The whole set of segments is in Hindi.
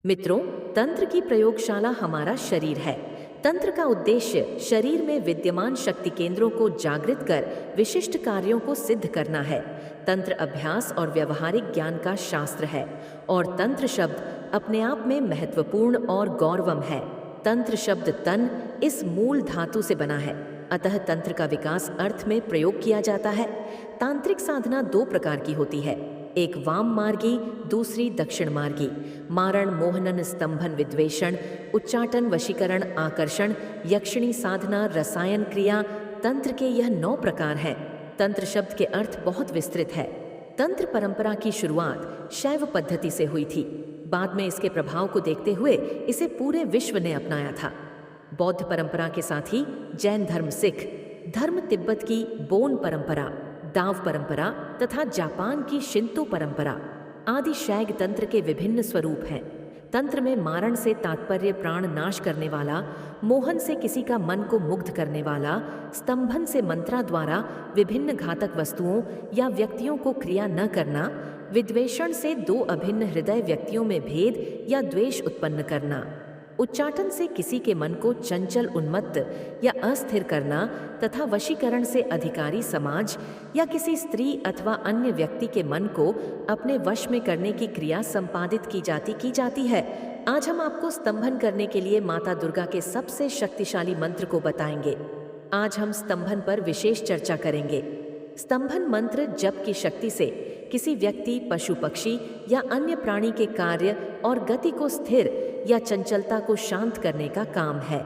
मित्रों, तंत्र की प्रयोगशाला हमारा शरीर है। तंत्र का उद्देश्य शरीर में विद्यमान शक्ति केंद्रों को जागृत कर विशिष्ट कार्यों को सिद्ध करना है। तंत्र अभ्यास और व्यवहारिक ज्ञान का शास्त्र है और तंत्र शब्द अपने आप में महत्वपूर्ण और गौरवम है। तंत्र शब्द तन इस मूल धातु से बना है, अतः तंत्र का विकास अर्थ में प्रयोग किया जाता है। तांत्रिक साधना दो प्रकार की होती है, एक वाम मार्गी, दूसरी दक्षिण मार्गी। मारण, मोहनन, स्तंभन, विद्वेषण, उच्चाटन, वशीकरण, आकर्षण, यक्षिणी साधना, रसायन क्रिया, तंत्र के यह 9 प्रकार हैं। तंत्र शब्द के अर्थ बहुत विस्तृत है। तंत्र परंपरा की शुरुआत शैव पद्धति से हुई थी। बाद में इसके प्रभाव को देखते हुए इसे पूरे विश्व ने अपनाया था। बौद्ध परंपरा के साथ ही जैन धर्म, सिख धर्म, तिब्बत की बोन परंपरा, दाव परंपरा तथा जापान की शिंतो परंपरा आदि शैव तंत्र के विभिन्न स्वरूप हैं। तंत्र में मारण से तात्पर्य प्राण नाश करने वाला, मोहन से किसी का मन को मुग्ध करने वाला, स्तंभन से मंत्रा द्वारा विभिन्न घातक वस्तुओं या व्यक्तियों को क्रिया न करना, विद्वेषण से दो अभिन्न हृदय व्यक्तियों में भेद या द्वेष उत्पन्न करना, उच्चाटन से किसी के मन को चंचल, उन्मत्त या अस्थिर करना तथा वशीकरण से अधिकारी समाज या किसी स्त्री अथवा अन्य व्यक्ति के मन को अपने वश में करने की क्रिया संपादित की जाती है। आज हम आपको स्तंभन करने के लिए माता दुर्गा के सबसे शक्तिशाली मंत्र को बताएंगे। आज हम स्तंभन पर विशेष चर्चा करेंगे। स्तंभन मंत्र जप की शक्ति से किसी व्यक्ति, पशु, पक्षी या अन्य प्राणी के कार्य और गति को स्थिर या चंचलता को शांत करने का काम है।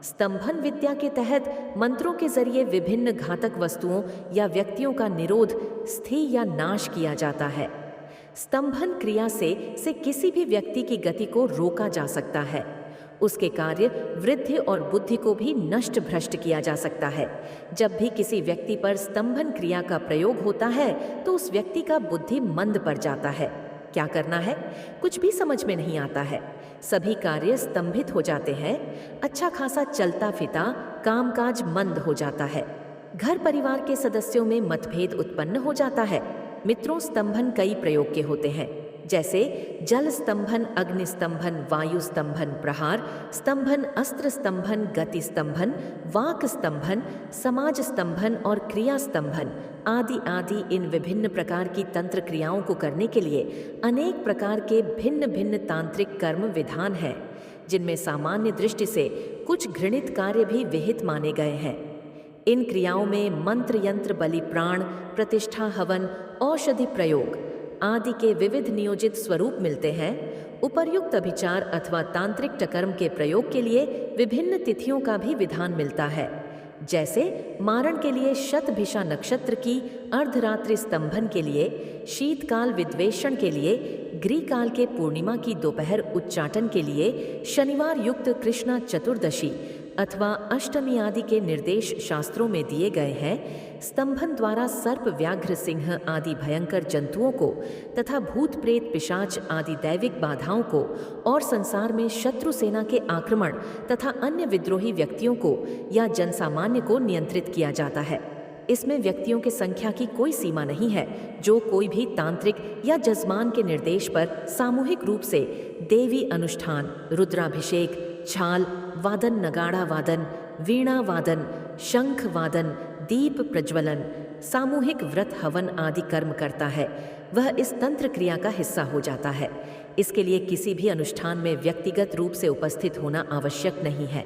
स्तंभन विद्या के तहत मंत्रों के जरिए विभिन्न घातक वस्तुओं या व्यक्तियों का निरोध, स्थिर या नाश किया जाता है। स्तंभन क्रिया से किसी भी व्यक्ति की गति को रोका जा सकता है। उसके कार्य, वृद्धि और बुद्धि को भी नष्ट भ्रष्ट किया जा सकता है। जब भी किसी व्यक्ति पर स्तंभन क्रिया का प्रयोग होता है तो उस व्यक्ति का बुद्धि मंद पड़ जाता है। क्या करना है, कुछ भी समझ में नहीं आता है। सभी कार्य स्तंभित हो जाते हैं। अच्छा खासा चलता फिरता कामकाज मंद हो जाता है। घर परिवार के सदस्यों में मतभेद उत्पन्न हो जाता है। मित्रों, स्तंभन कई प्रयोग के होते हैं, जैसे जल स्तंभन, अग्नि स्तंभन, वायु स्तंभन, प्रहार स्तंभन, अस्त्र स्तंभन, गति स्तंभन, वाक स्तंभन, समाज स्तंभन और क्रिया स्तंभन आदि आदि। इन विभिन्न प्रकार की तंत्र क्रियाओं को करने के लिए अनेक प्रकार के भिन्न भिन्न तांत्रिक कर्म विधान हैं, जिनमें सामान्य दृष्टि से कुछ घृणित कार्य भी विहित माने गए हैं। इन क्रियाओं में मंत्र, यंत्र, बलि, प्राण प्रतिष्ठा, हवन, औषधि प्रयोग आदि के विविध नियोजित स्वरूप मिलते हैं। उपर्युक्त अभिचार अथवा तांत्रिक टकर्म के प्रयोग के लिए विभिन्न तिथियों का भी विधान मिलता है, जैसे मारण के लिए शतभिषा नक्षत्र की अर्धरात्रि, स्तंभन के लिए शीतकाल, विद्वेषण के लिए ग्रीकाल के पूर्णिमा की दोपहर, उच्चाटन के लिए शनिवार युक्त कृष्णा चतुर्दशी अथवा अष्टमी आदि के निर्देश शास्त्रों में दिए गए हैं। स्तंभन द्वारा सर्प, व्याघ्र, सिंह आदि भयंकर जंतुओं को तथा भूत, प्रेत, पिशाच आदि दैविक बाधाओं को और संसार में शत्रु सेना के आक्रमण तथा अन्य विद्रोही व्यक्तियों को या जनसामान्य को नियंत्रित किया जाता है। इसमें व्यक्तियों की संख्या की कोई सीमा नहीं है। जो कोई भी तांत्रिक या जजमान के निर्देश पर सामूहिक रूप से देवी अनुष्ठान, रुद्राभिषेक, छाल वादन, नगाड़ा वादन, वीणा वादन, शंख वादन, दीप प्रज्वलन, सामूहिक व्रत, हवन आदि कर्म करता है, वह इस तंत्र क्रिया का हिस्सा हो जाता है। इसके लिए किसी भी अनुष्ठान में व्यक्तिगत रूप से उपस्थित होना आवश्यक नहीं है।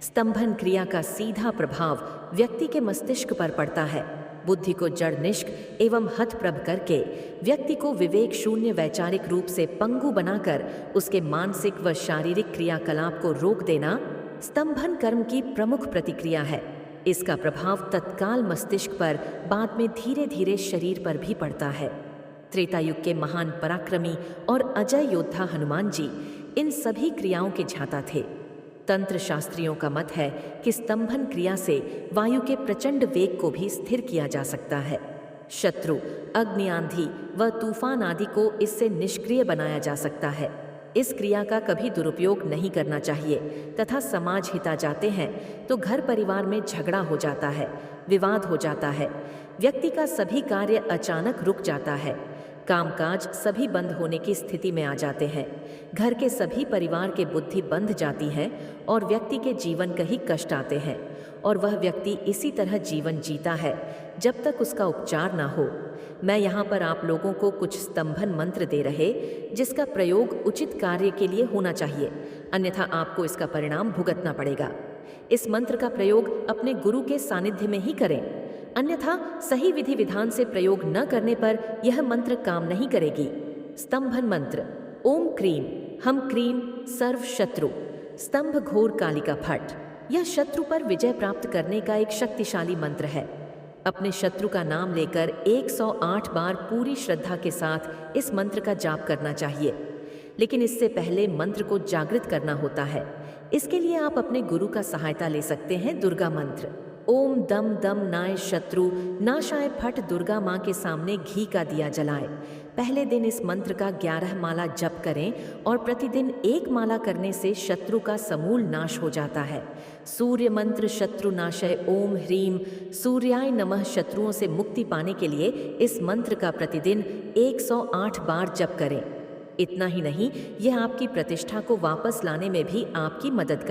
स्तंभन क्रिया का सीधा प्रभाव व्यक्ति के मस्तिष्क पर पड़ता है। बुद्धि को जड़, निष्क एवं हतप्रभ करके व्यक्ति को विवेक शून्य, वैचारिक रूप से पंगु बनाकर उसके मानसिक व शारीरिक क्रियाकलाप को रोक देना स्तंभन कर्म की प्रमुख प्रतिक्रिया है। इसका प्रभाव तत्काल मस्तिष्क पर, बाद में धीरे धीरे शरीर पर भी पड़ता है। त्रेता युग के महान पराक्रमी और अजय योद्धा हनुमान जी इन सभी क्रियाओं के ज्ञाता थे। तंत्र शास्त्रियों का मत है कि स्तंभन क्रिया से वायु के प्रचंड वेग को भी स्थिर किया जा सकता है। शत्रु, अग्नि, आंधी व तूफान आदि को इससे निष्क्रिय बनाया जा सकता है। इस क्रिया का कभी दुरुपयोग नहीं करना चाहिए तथा समाज हिता जाते हैं तो घर परिवार में झगड़ा हो जाता है, विवाद हो जाता है, व्यक्ति का सभी कार्य अचानक रुक जाता है। कामकाज सभी बंद होने की स्थिति में आ जाते हैं। घर के सभी परिवार के बुद्धि बंध जाती है और व्यक्ति के जीवन कहीं कष्ट आते हैं और वह व्यक्ति इसी तरह जीवन जीता है जब तक उसका उपचार ना हो। मैं यहाँ पर आप लोगों को कुछ स्तंभन मंत्र दे रहे जिसका प्रयोग उचित कार्य के लिए होना चाहिए, अन्यथा आपको इसका परिणाम भुगतना पड़ेगा। इस मंत्र का प्रयोग अपने गुरु के सानिध्य में ही करें, अन्यथा सही विधि विधान से प्रयोग न करने पर यह मंत्र काम नहीं करेगी। स्तंभन मंत्र। ओम क्रीम हम क्रीम सर्व शत्रु स्तंभ घोर कालिका फट। यह शत्रु पर विजय प्राप्त करने का एक शक्तिशाली मंत्र है। अपने शत्रु का नाम लेकर 108 बार पूरी श्रद्धा के साथ इस मंत्र का जाप करना चाहिए, लेकिन इससे पहले मंत्र को जागृत करना होता है। इसके लिए आप अपने गुरु का सहायता ले सकते हैं। दुर्गा मंत्र। ओम दम दम नाय शत्रु नाशाय फट। दुर्गा माँ के सामने घी का दिया जलाएं। पहले दिन इस मंत्र का 11 माला जप करें और प्रतिदिन 1 माला करने से शत्रु का समूल नाश हो जाता है। सूर्य मंत्र शत्रु नाशय। ओम ह्रीम सूर्याय नमः। शत्रुओं से मुक्ति पाने के लिए इस मंत्र का प्रतिदिन 108 बार जप करें। इतना ही नहीं, यह आपकी प्रतिष्ठा को वापस लाने में भी आपकी मदद करेगा।